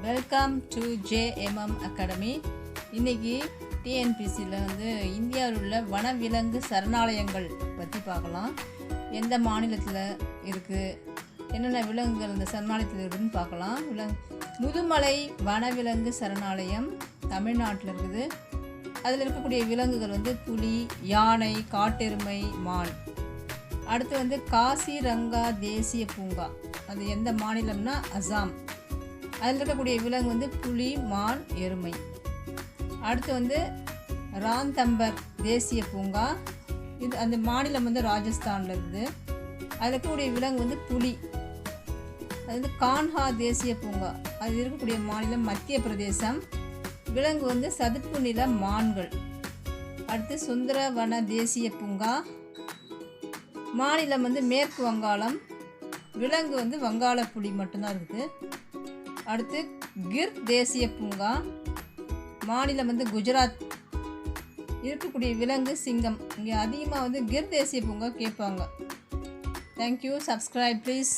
Welcome to JMM academy. இன்றைக்கி டிஎன்பிசியில் இந்தியாவில் உள்ள வனவிலங்கு சரணாலயங்கள் பற்றி பார்க்கலாம். எந்த மாநிலத்தில் இருக்குது, என்னென்ன விலங்குகள் இந்த சரணாலயத்தில் இருக்குதுன்னு பார்க்கலாம். முதுமலை வனவிலங்கு சரணாலயம் தமிழ்நாட்டில் இருக்குது. அதில் இருக்கக்கூடிய விலங்குகள் புலி, யானை, காட்டெருமை, மான். அடுத்து காசிரங்கா தேசிய பூங்கா, அது எந்த மாநிலம்னா அசாம். அதில் இருக்கக்கூடிய விலங்கு புலி, மான், எருமை. அடுத்து ராந்தம்பர் தேசிய பூங்கா, இது அந்த மாநிலம் ராஜஸ்தானில் இருக்குது. அதில் இருக்கக்கூடிய விலங்கு புலி. அது கான்ஹா தேசிய பூங்கா, அது இருக்கக்கூடிய மாநிலம் மத்திய பிரதேசம். விலங்கு சதுப்பு நில மான்கள். அடுத்து சுந்தரவன தேசிய பூங்கா, மாநிலம் மேற்கு வங்காளம். விலங்கு வங்காள புலி மட்டும்தான் இருக்குது. அடுத்து கிர் தேசிய பூங்கா, மாநிலம் குஜராத். இருக்கக்கூடிய விலங்கு சிங்கம். இங்கே அதிகமாக கிர் தேசிய பூங்கா கேட்பாங்க. தேங்க்யூ. Subscribe please.